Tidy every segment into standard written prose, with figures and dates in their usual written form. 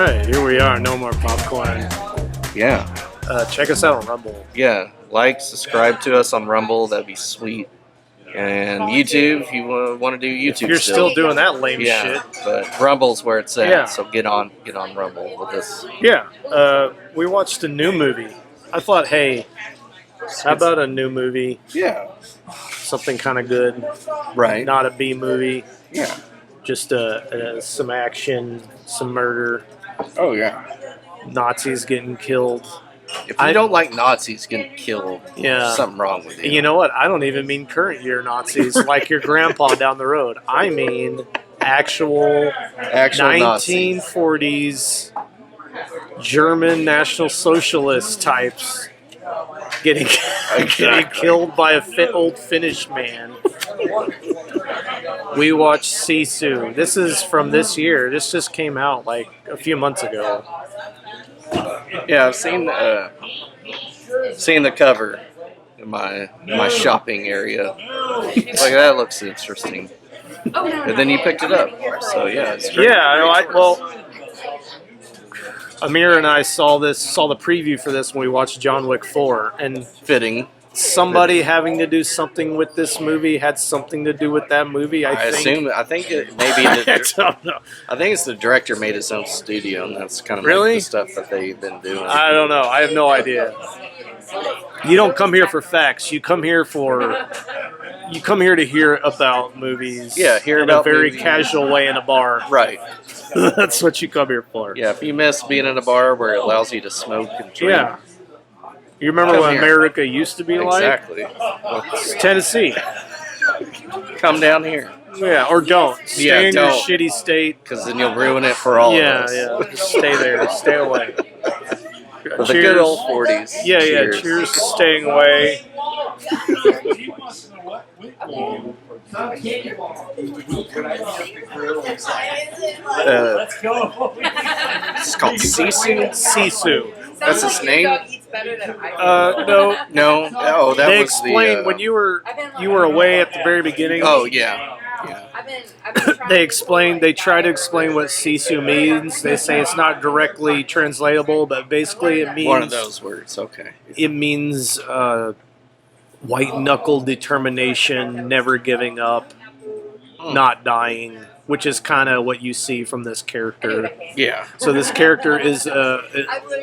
right, here we are. No more popcorn. Yeah. Check us out on Rumble. Yeah. Like, subscribe to us on Rumble. That'd be sweet. And YouTube, if you want to do YouTube, If you're still doing that lame yeah, shit. but Rumble's where it's at. Yeah. So get on Rumble with us. Yeah. We watched a new movie. I thought, hey, how about a new movie? Yeah. Something kind of good. Right. Not a B movie. Yeah. Just some action, some murder. Oh yeah. Nazis getting killed. If you don't like Nazis getting killed, there's something wrong with you. You know what? I don't even mean current year Nazis like your grandpa down the road. I mean actual 1940s German National Socialist types getting killed by old Finnish man. We watched Sisu. This is from this year. This just came out like a few months ago. Yeah, I've seen the cover in my shopping area. Like, that looks interesting. And then you picked it up. So yeah, it's great. Yeah, well, Amir and I saw the preview for this when we watched John Wick 4, and fitting. Somebody having to do something with this movie had something to do with that movie. I think it maybe I don't know. I think it's the director made his own studio, and that's kind of really like the stuff that they've been doing. I don't know. I have no idea. You don't come here for facts. You come here to hear about movies. Yeah, hear in about a very movies. Casual way in a bar. Right. That's what you come here for. Yeah, if you miss being in a bar where it allows you to smoke and drink. Yeah. You remember when America used to be like? Exactly. It's Tennessee. Come down here. Yeah, or don't. Stay in your don't. shitty state. Because then you'll ruin it for all of us. Yeah. Just stay there. Stay away. For the good old 40s. Yeah, cheers. Cheers to staying away. It's called Sisu. Sisu. That's his name? No. Oh, that they was explained the... when you were away at the very beginning. Oh, yeah. They try to explain what Sisu means. They say it's not directly translatable, but basically it means... One of those words, okay. It means white-knuckle determination, never giving up, not dying, which is kind of what you see from this character. Yeah. So this character is an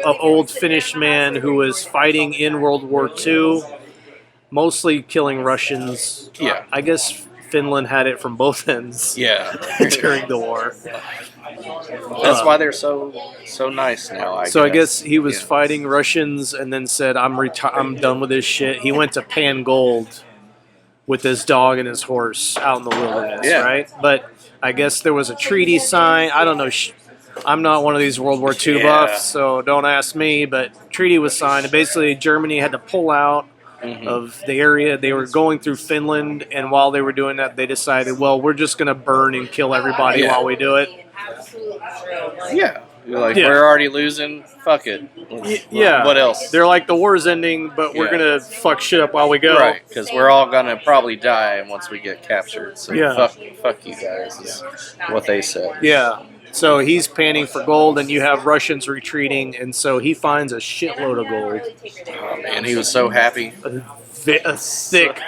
old Finnish man who was fighting in World War II, mostly killing Russians. Yeah. I guess Finland had it from both ends. Yeah. During the war. That's why they're so nice now. I guess he was fighting Russians and then said, "I'm done with this shit." He went to pan gold with his dog and his horse out in the wilderness, right? But I guess there was a treaty signed. I don't know. I'm not one of these World War II buffs, so don't ask me. But treaty was signed, and basically Germany had to pull out of the area. They were going through Finland, and while they were doing that, they decided, well, we're just going to burn and kill everybody while we do it. Yeah. We're already losing. Fuck it. What else? They're like, the war's ending, but we're going to fuck shit up while we go. Right, because we're all going to probably die once we get captured. So fuck you guys is what they said. Yeah. So he's panning for gold, and you have Russians retreating, and so he finds a shitload of gold. Oh, man, he was so happy. A thick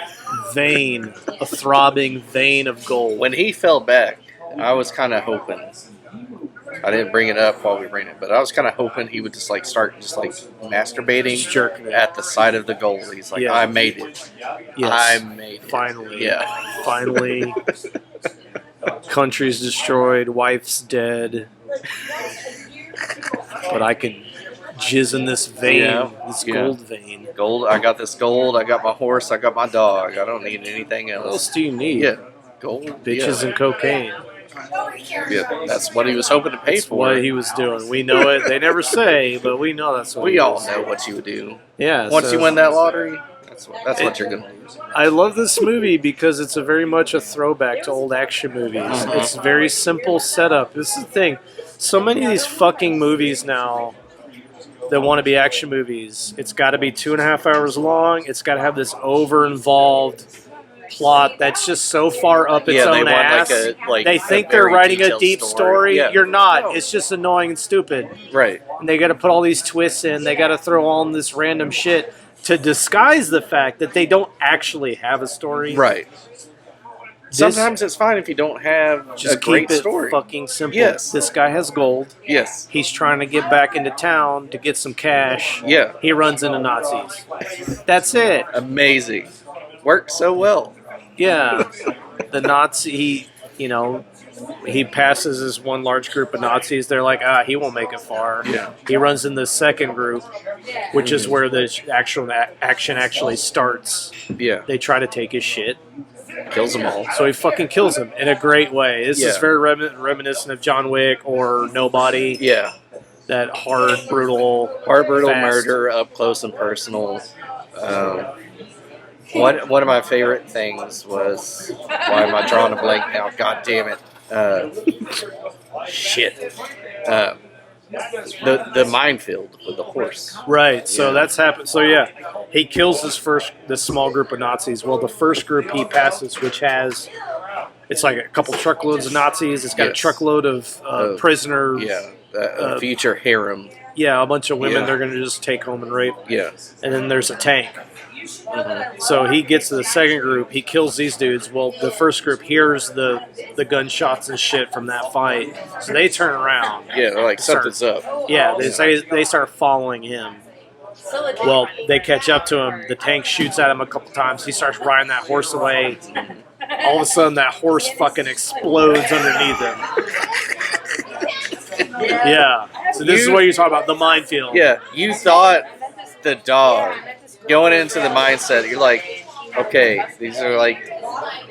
vein, a throbbing vein of gold. When he fell back, I was kind of hoping. I didn't bring it up while we ran it, but I was kind of hoping he would just start masturbating at the sight of the gold. He's like, I made it. Yes. I made it. Finally. Yeah. Finally. Country's destroyed. Wife's dead. But I can jizz in this vein. This gold vein. Gold. I got this gold. I got my horse. I got my dog. I don't need anything else. What else do you need? Yeah. Gold. Bitches and cocaine. Yeah, that's what he was hoping to pay for. What he was doing. We know it. They never say, but we know that's what we all know what you would do. Yeah. Once you win that lottery, that's what you're going to do. I love this movie because it's very much a throwback to old action movies. It's very simple setup. This is the thing. So many of these fucking movies now that want to be action movies, it's got to be 2.5 hours long. It's got to have this over-involved plot that's just so far up its own ass. They think they're writing a deep story. Yeah. You're not. No. It's just annoying and stupid. Right. And they got to put all these twists in. They got to throw all in this random shit to disguise the fact that they don't actually have a story. Right. Sometimes it's fine if you don't have just a great keep it story. Fucking simple. Yes. This guy has gold. Yes. He's trying to get back into town to get some cash. Yeah. He runs into Nazis. That's it. Amazing. Worked so well. Yeah. The Nazi, he passes this one large group of Nazis. They're like, he won't make it far. Yeah. He runs in the second group, which is where the actual action actually starts. Yeah. They try to take his shit. Kills them all. So he fucking kills him in a great way. This is very reminiscent of John Wick or Nobody. Yeah. That hard, brutal fast. murder up close and personal. One of my favorite things was, why am I drawing a blank now? God damn it. Shit. The minefield with the horse. Right. So that's happened. So yeah, he kills this small group of Nazis. Well, the first group he passes, which has, it's like a couple truckloads of Nazis. It's got a truckload of prisoner. Yeah. A future harem. Yeah, a bunch of women Yeah. they're going to just take home and rape. Yeah. And then there's a tank. So he gets to the second group. He kills these dudes. Well, the first group hears the gunshots and shit from that fight. So they turn around. Yeah, they're like, something's up. Yeah, they start following him. Well, they catch up to him. The tank shoots at him a couple times. He starts riding that horse away. All of a sudden, that horse fucking explodes underneath him. Yeah. So this is what you're talking about, the minefield. Yeah, you thought the dog, going into the mindset, you're like, okay, these are like,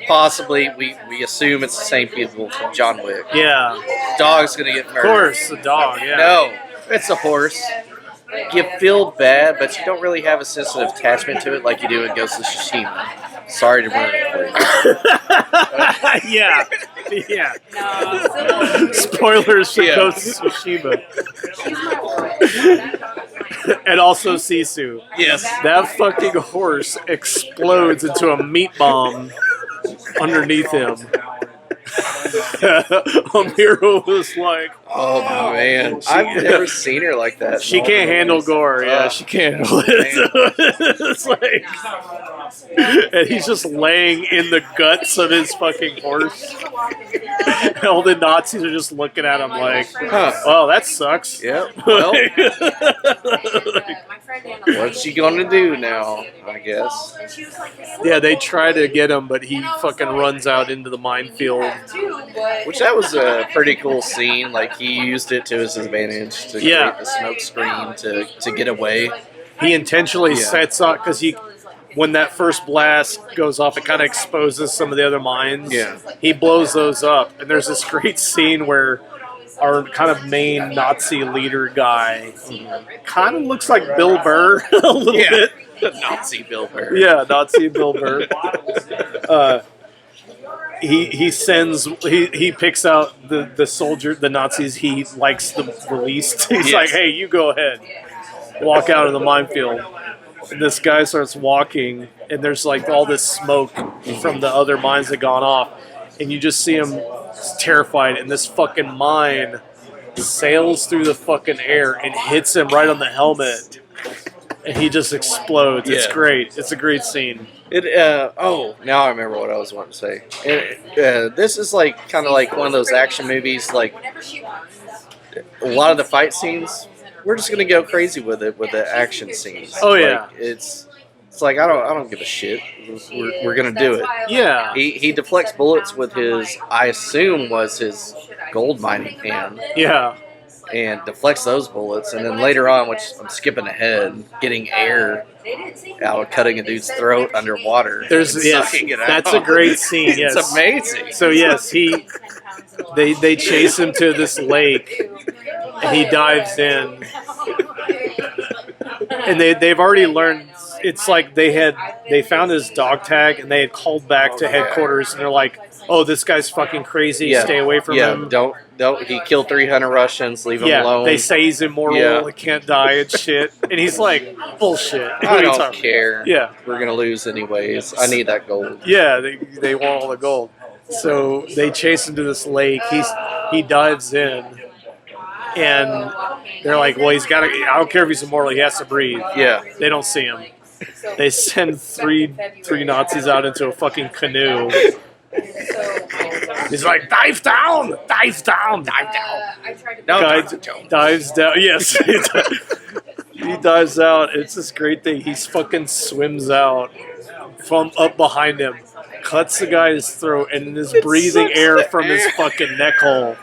possibly, we assume it's the same people from John Wick. Yeah. Dog's gonna get murdered. Of course, the dog, yeah. No, it's a horse. You feel bad, but you don't really have a sense of attachment to it like you do in Ghost of Tsushima. Sorry to ruin it for you. Yeah. Yeah. Spoilers for Ghost of Tsushima. And also Sisu. Yes. That fucking horse explodes into a meat bomb underneath him. Amira was like, oh man, I've never seen her like that. She can't handle gore. Yeah, she can't handle it. It's like, and he's just laying in the guts of his fucking horse. And all the Nazis are just looking at him like, oh, that sucks. Yep. Well, what's she gonna do now? I guess. Yeah, they try to get him, but he fucking runs out into the minefield. Which that was a pretty cool scene. Like he used it to his advantage to create the smoke screen to get away. He intentionally sets up because when that first blast goes off, it kind of exposes some of the other mines. Yeah. He blows those up, and there's this great scene where our kind of main Nazi leader guy kind of looks like Bill Burr a little bit. Nazi Bill Burr. Yeah, Nazi Bill Burr. He picks out the soldier, the Nazis he likes the least. He's like, hey, you go ahead. Walk out of the minefield. And this guy starts walking, and there's like all this smoke from the other mines that gone off. And you just see him terrified, and this fucking mine sails through the fucking air and hits him right on the helmet. And he just explodes. It's great. It's a great scene. Now I remember what I was wanting to say. This is like kind of like one of those action movies. Like a lot of the fight scenes, we're just gonna go crazy with it with the action scenes. Oh yeah, it's like I don't give a shit. We're gonna do it. Yeah. He deflects bullets with his, I assume was his gold mining hand. Yeah. And deflects those bullets, and then later on, which I'm skipping ahead, getting air out, cutting a dude's throat underwater. Sucking it out. That's a great scene. Yes, it's amazing. So yes, they chase him to this lake, and he dives in, and they've already learned. It's like they found his dog tag, and they had called back to headquarters, and they're like, oh, this guy's fucking crazy. Yeah. Stay away from him. Don't. He killed 300 Russians. Leave him Yeah, alone. they say he's immortal. Yeah. He can't die and shit. And he's like, bullshit. What I are you don't talking care. about? Yeah. We're gonna lose anyways. I need that gold. Yeah, they want all the gold. So they chase him to this lake. He dives in, and they're like, well, he's got to. I don't care if he's immortal. He has to breathe. Yeah. They don't see him. They send three Nazis out into a fucking canoe. He's like, dive down, dive down, dive down. Guy dives down. Yes, he dives out. It's this great thing. He fucking swims out from up behind him, cuts the guy's throat, and is breathing air from his fucking neck hole.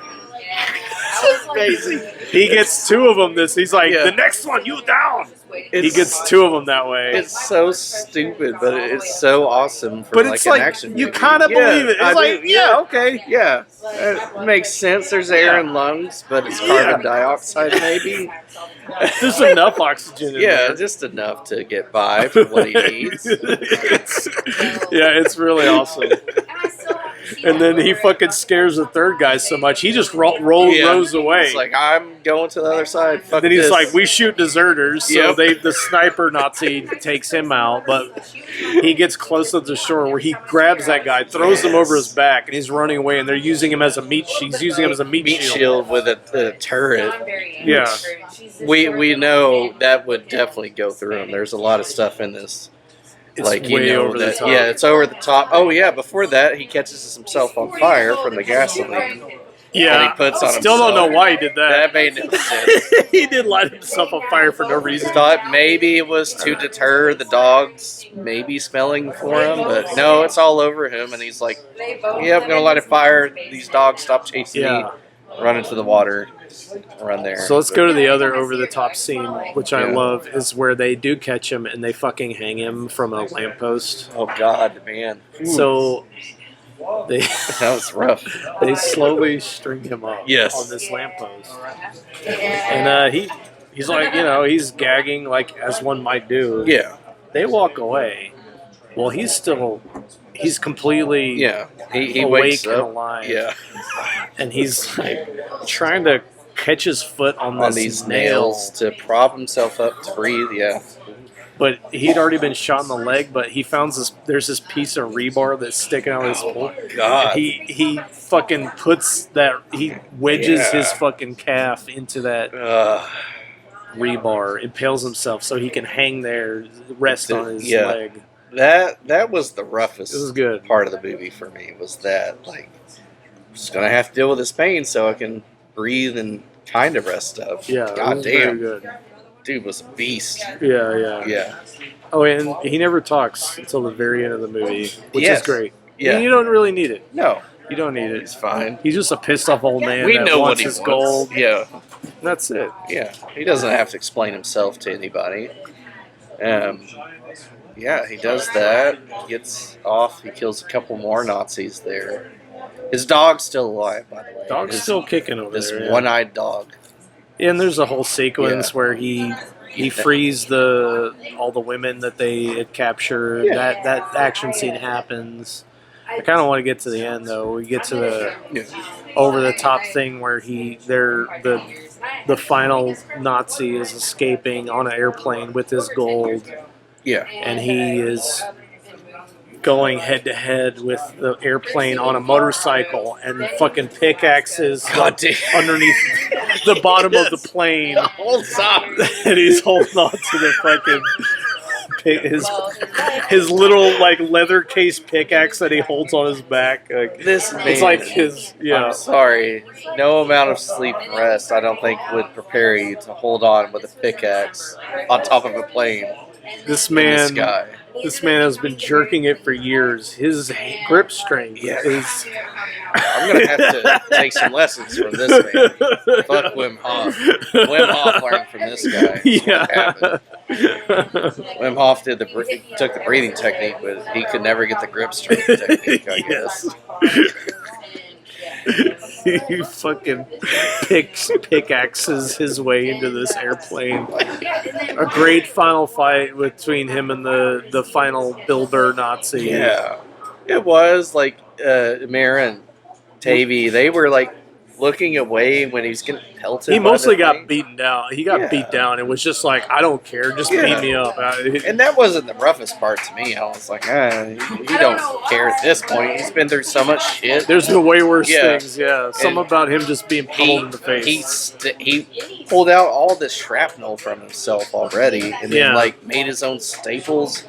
Amazing. He gets two of them. He's like, the next one, you down. He gets two of them that way. It's so stupid, but it's so awesome for But like it's an like, action you movie. kind of believe it. It's like, okay. Yeah, it makes sense. There's air in lungs, but it's carbon dioxide maybe. There's enough oxygen in there. Just enough to get by for what he needs. It's really awesome. And then he fucking scares the third guy so much, he just rows away. It's like, I'm going to the other side. Fuck then he's this. like, we shoot deserters. So the sniper Nazi takes him out, but he gets close to the shore where he grabs that guy, throws him over his back, and he's running away. And they're using him as a meat. He's using him as a meat shield with a turret. Yeah, we know that would definitely go through him. There's a lot of stuff in this. It's way over the top. Yeah, it's over the top. Oh yeah, before that he catches himself on fire from the gasoline. Yeah, that he puts on still himself. Don't know why he did that. That made no sense. He did light himself on fire for no reason. Thought maybe it was to deter the dogs, maybe smelling for him, but no, it's all over him, and he's like, "Yeah, I'm gonna light a fire. These dogs stop chasing me. Run into the water." Run there. So let's go to the other over-the-top scene, which I love, is where they do catch him and they fucking hang him from a lamppost. Oh God, man! So that was rough. They slowly string him up on this lamppost, and he's like, he's gagging like as one might do. Yeah. They walk away. Well, he's completely he awake wakes and up. alive. Yeah. And he's like trying to catch his foot on these nails to prop himself up to breathe. Yeah. But he'd already been shot in the leg. But he found there's this piece of rebar that's sticking out of his foot. God. He fucking puts that. He wedges his fucking calf into that rebar, impales himself so he can hang there, rest on his leg. That was the roughest. It was good. Part of the movie for me was that I'm just gonna have to deal with this pain so I can breathe and kind of rest up. Yeah, God damn, very good. Dude was a beast. Yeah. Oh, and he never talks until the very end of the movie, which is great. Yeah, and you don't really need it. No, you don't need it. It's fine. He's just a pissed off old man. We that know wants what he his wants. gold. Yeah, that's it. Yeah, he doesn't have to explain himself to anybody. Yeah, he does that. He gets off. He kills a couple more Nazis there. His dog's still alive, by the way. Dog's still kicking over there. This one-eyed dog. And there's a whole sequence where he frees all the women that they had captured. Yeah. That action scene happens. I kind of want to get to the end though. We get to the over the top thing where the final Nazi is escaping on an airplane with his gold. Yeah. And he is going head to head with the airplane on a motorcycle and fucking pickaxes underneath the bottom of the plane. The whole time. And he's holding on to the fucking his little leather case pickaxe that he holds on his back. This man, it's like his I'm sorry. No amount of sleep and rest I don't think would prepare you to hold on with a pickaxe on top of a plane. This man, in the sky. This man has been jerking it for years. His grip strength is. I'm gonna have to take some lessons from this man. Fuck Wim Hof. Wim Hof learned from this guy. Wim Hof took the breathing technique, but he could never get the grip strength technique, I guess. He fucking pickaxes his way into this airplane. A great final fight between him and the final builder Nazi. Yeah. It was like Mara and Tavy. They were like looking away when he was getting pelted. He by mostly the got thing. beaten down. He got beat down. It was just like, I don't care. Just beat me up. And that wasn't the roughest part to me. I was like, he don't care at this point. He's been through so much shit. There's been way worse Yeah. things. Yeah, some And about him just being pummeled in the face. He pulled out all this shrapnel from himself already, and Yeah. then like made his own staples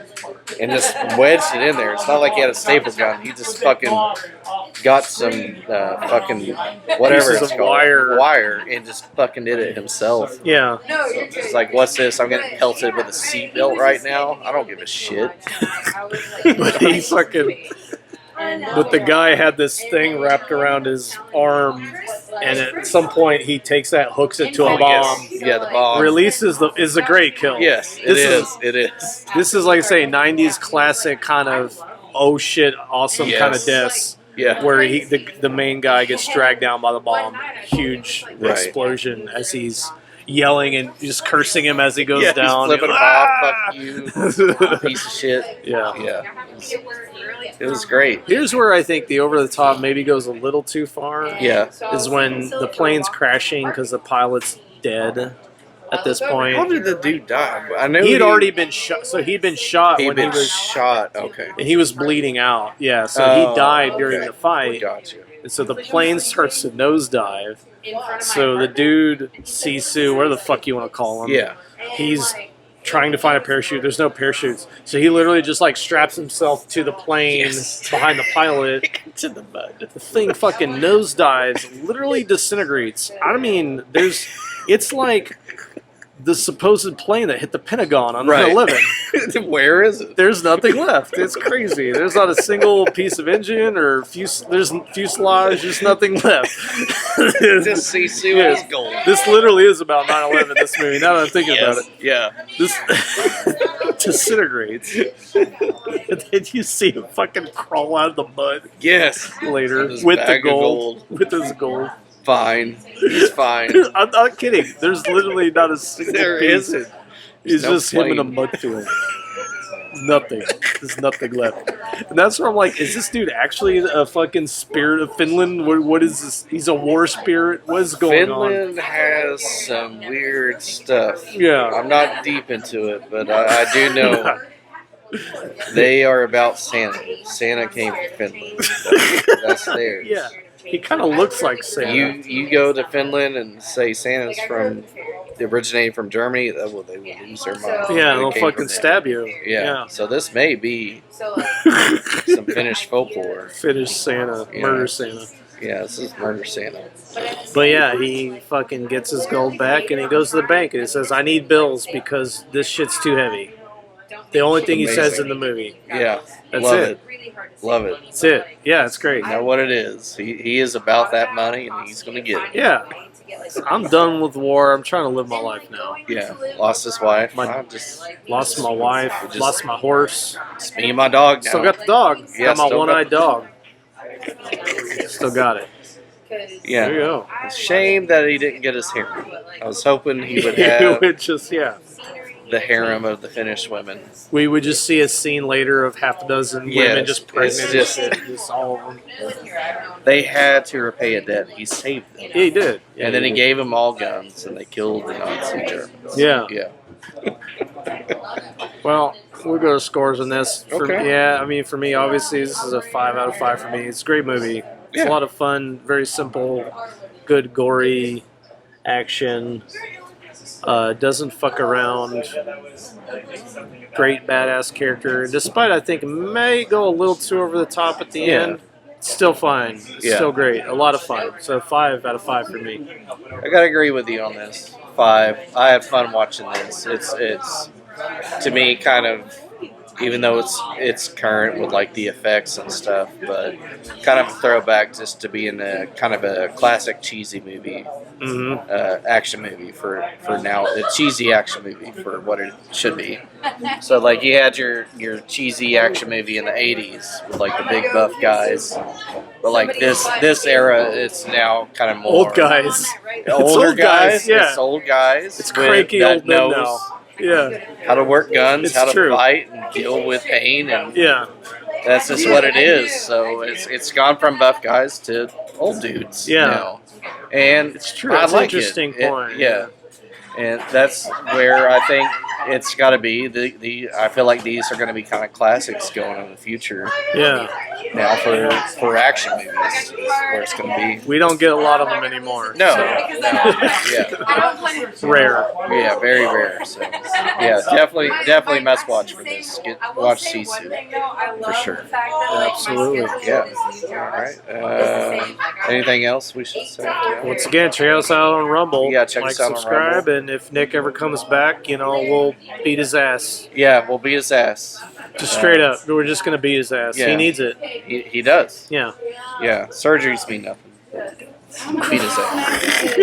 and just wedged it in there. It's not like he had a staple gun. He just fucking got some fucking whatever Pieces it's of called, wire. and just fucking did it himself. Yeah. It's like, what's this? I'm getting pelted with a seatbelt right now. I don't give a shit. But he fucking. But the guy had this thing wrapped around his arm, and at some point he takes that, hooks it to a bomb, Yeah, the bomb. releases is a great kill. Yes, it This is. It is. This is like I say, '90s classic kind of oh shit, awesome kind of Yes. deaths. Yeah. Where the main guy gets dragged down by the bomb, huge Right. explosion as he's yelling and just cursing him as he goes Yeah, down. he's flipping him Ah! off. Fuck you, piece of shit. Yeah. Yeah. It was great. Here's where I think the over the top maybe goes a little too far. Yeah. Is when the plane's crashing because the pilot's dead at this point. How did the dude die? I know He had already been shot. So he'd been shot He'd when been he was shot. Okay. and he was bleeding out. Yeah, so Oh, he died during okay. the fight. Gotcha. And so the plane starts to nosedive. So the dude, Sisu, where the fuck you want to call him? Yeah. He's trying to find a parachute. There's no parachutes. So he literally just like straps himself to the plane behind the pilot. To the mud. The thing fucking nosedives, literally disintegrates. I mean, it's like the supposed plane that hit the Pentagon on Right. 9/11. Where is it? There's nothing left. It's crazy. There's not a single piece of engine or there's fuselage. Just nothing left. Just Sisu is gold. This literally is about 9/11. This movie. Now that I'm thinking about it, Yeah. this disintegrates, and then you see him fucking crawl out of the mud Yes. later His with the bag of gold, with his gold. Fine. He's fine. I'm not kidding. There's literally not a single There piece. isn't. It's no just him in a plane. mud field. Nothing. There's nothing left. And that's where I'm like, is this dude actually a fucking spirit of Finland? What is this? He's a war spirit? What is going on? Finland has some weird stuff. Yeah. I'm not deep into it, but I do know they are about Santa. Santa came from Finland. That's theirs. Yeah. He kind of looks like Santa. You go to Finland and say Santa's originated from Germany, they will lose their mind. Yeah, They they'll came fucking from them. stab you. Yeah. So this may be Yeah. some Finnish folklore. Finnish Santa. Yeah. Murder Santa. Yeah, this is Murder Santa. But yeah, he fucking gets his gold back and he goes to the bank and he says, I need bills because this shit's too heavy. The only thing he says Amazing. in the movie. Yeah, That's love it. Love it. That's it. Yeah, it's great. You know what it is. He is about that money, and he's going to get it. Yeah. I'm done with war. I'm trying to live my life now. Yeah, lost his wife. My- I just Lost my wife, Just- lost my horse. it's me and my dog now. Still got the dog. Yeah, got my still got one-eyed the- dog. Still got it. Yeah. There you go. It's a shame that he didn't get his harem. I was hoping he would It have would just, yeah. the harem of the Finnish women. We would just see a scene later of half a dozen women Yes, just pregnant. it's just- and shit, just all of them. They had to repay a debt. He saved them. Yeah, he did. Yeah, And then he did. gave them all guns, and they killed the Nazi Germans. Yeah. Yeah. Well, we'll go to scores on this. Okay. Yeah, I mean, for me, obviously, this is a 5 out of 5 for me. It's a great movie. It's Yeah. a lot of fun, very simple, good, gory action. Doesn't fuck around. Great badass character. Despite, I think, may go a little too over the top at the Yeah. end. Still fine. It's Yeah. still great. A lot of fun. So 5 out of 5 for me. I gotta agree with you on this. 5. I had fun watching this. It's to me kind of, even though it's current with like the effects and stuff, but kind of a throwback just to being a kind of a classic cheesy movie, Hmm. action movie for now, a cheesy action movie for what it should be. So like you had your cheesy action movie in the 80s with like the big buff guys, but like this era, it's now kind of more Old guys. older old guys, yeah. It's old guys. It's with- cranky that old men knows now. Yeah. how to work guns, It's how to true. fight and deal with pain, and Yeah. that's just what it is. So it's gone from buff guys to old dudes now, and It's true. I That's an like interesting it. point. Yeah, and that's where I think it's got to be. I feel like these are going to be kind of classics going in the future. Yeah. Now for action movies, is where it's going to be. We don't get a lot of them anymore. No, so. yeah, Rare. yeah, very rare. So yeah, definitely must watch for this. Watch Sisu for sure. Absolutely. Yeah. All right. Anything else we should say? Once again, check us out on Rumble. Yeah, check like, us out on subscribe, Rumble. and if Nick ever comes back, we'll beat his ass. Yeah, we'll beat his ass. Just straight up. We're just going to beat his ass. Yeah. He needs it. He does. Yeah. Yeah. Surgeries mean nothing. Beat his ass.